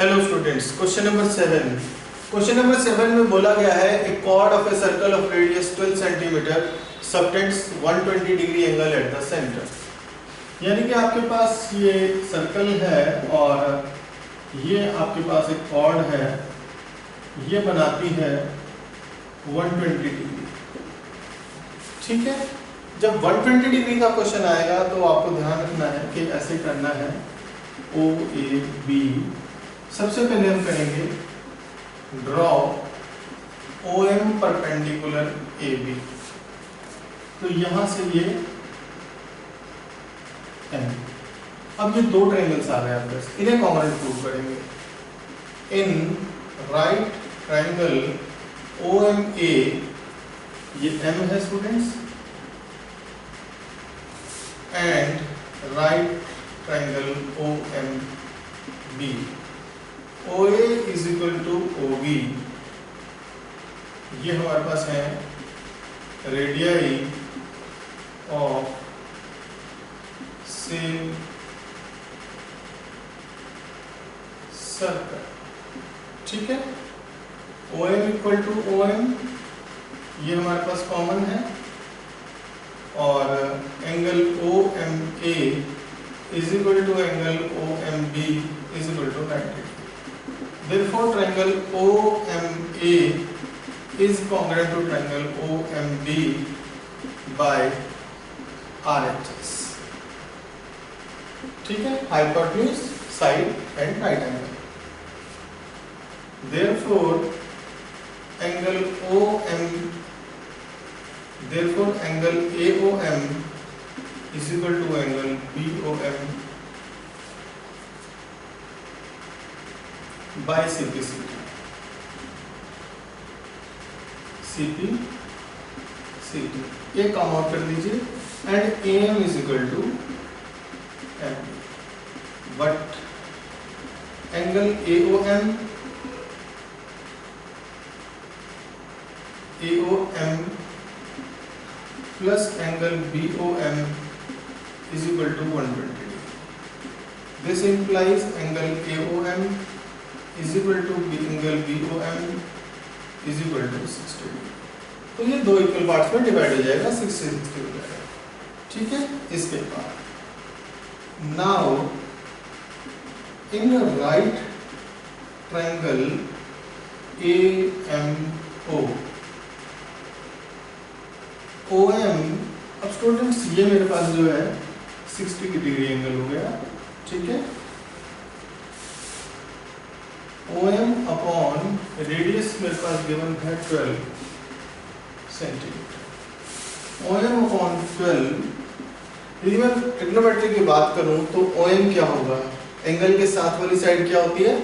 Hello students, question number 7। Question number 7 में बोला गया है a chord of a circle of radius 12 centimetre subtends 120 degree angle at the centre. यानी कि आपके पास ये सर्कल है और ये आपके पास एक कॉर्ड है, ये बनाती है 120 डिग्री। ठीक है, जब 120 डिग्री का क्वेश्चन आएगा तो आपको ध्यान रखना है कि ऐसे करना है ओ ए बी। सबसे पहले हम करेंगे draw O M perpendicular A B. तो यहां से ये एम, अब ये दो ट्रायंगल्स आ गए आपके पास, इन्हें कॉन्ग्रुएंट प्रूव करेंगे। In right triangle O M A, ये एम है students, and right triangle O M B, O A is equal to O B. ये हमारे पास है रेडियाई ऑफ सेम सर्कल। ठीक है, O M equal to O M, ये हमारे पास कॉमन है, और angle O M A is equal to angle O M B is equal to 90। Therefore, triangle OMA is congruent to triangle OMB by RHS. ठीक है, hypotenuse, side and right angle. Therefore, angle AOM is equal to angle BOM by CP CT, ये काम out कर दीजिए, and AM is equal to M, but angle AOM plus angle BOM is equal to 120 degree. This implies angle AOM is equal to angle BOM is equal to 60 degree. तो ये दो equal parts में divide हो जाएगा, 60 हो जाएगा। ठीक है, इसके बाद now in right triangle AMO, OM, अब स्टूडेंट्स ये मेरे पास जो है 60 डिग्री एंगल हो गया। ठीक है, OM अपॉन रेडियस मेरे पास गिवन है 12 सेंटीमीटर। OM अपॉन 12, यदि मैं ट्रिग्नोमेट्री की बात करूं तो OM क्या होगा, एंगल के साथ वाली साइड क्या होती है,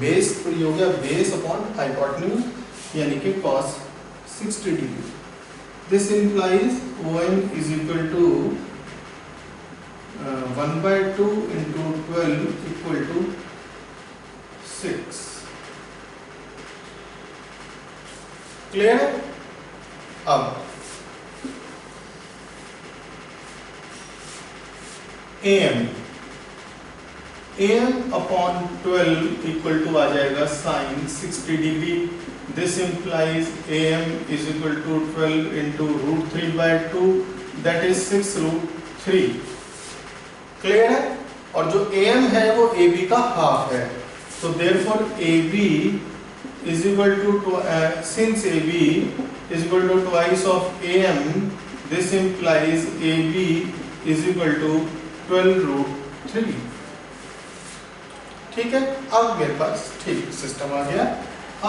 बेस। तो ये हो गया बेस अपॉन हाइपोटेन्यूज, यानी कि cos 60 degree. This implies OM is equal to 1/2 into 12 equal to 6। Clear है? अब AM अपॉन 12 इक्वल टू आ जाएगा sine 60 degree. This implies AM is equal to 12 into √3/2, that is 6√3। Clear है? और जो AM है वो AB का हाफ है, तो therefore AB is equal to since AB is equal to twice of AM, this implies AB is equal to 12√3। ठीक है, अब मेरे पास ठीक सिस्टम आ गया।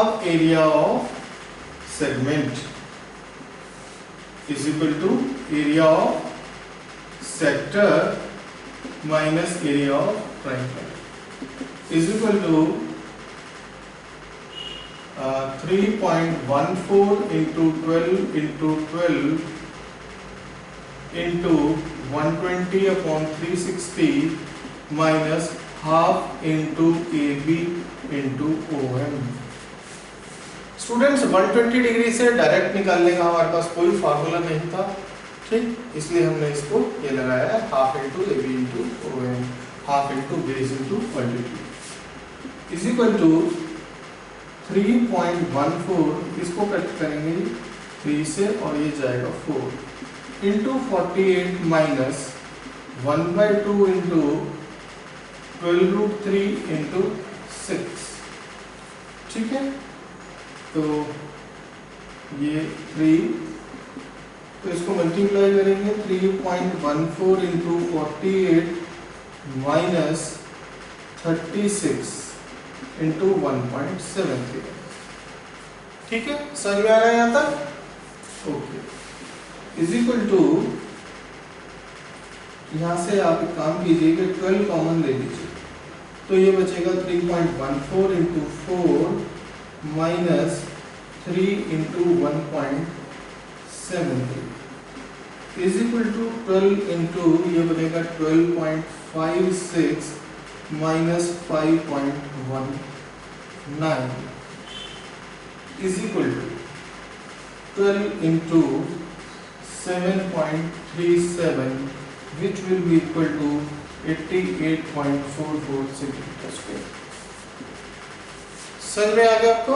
अब area of segment is equal to area of sector minus area of triangle is equal to 3.14 into 12 into 12 into 120 upon 360 minus half into AB into OM। Students 120 degree से direct निकालने का हमारे पास कोई फार्मूला नहीं था, ठीक, इसलिए हमने इसको ये लगाया है half into AB into OM, half into base into quantity. Is equal to 3.14, इसको कट करेंगे 3 से और ये जाएगा 4 इंटू 48 माइनस 1/2 इंटू 12√3 इंटू 6, ठीक है। तो ये 3, तो इसको मल्टीप्लाई करेंगे 3.14 इंटू 48 माइनस 36 इंटू 1.73, ठीक है। समझ में आ रहा है यहाँ तक? ओके, इज इक्वल टू, यहाँ से आप एक काम कीजिए कि 12 कॉमन ले लीजिए, तो ये बचेगा 3.14 into 4 minus 3 into 1.73 is equal to 12 into, ये बनेगा 12.56 minus 5.19 is equal to 12 into 7.37, which will be equal to 88.44 centimeter square। समझ में आ गया आपको?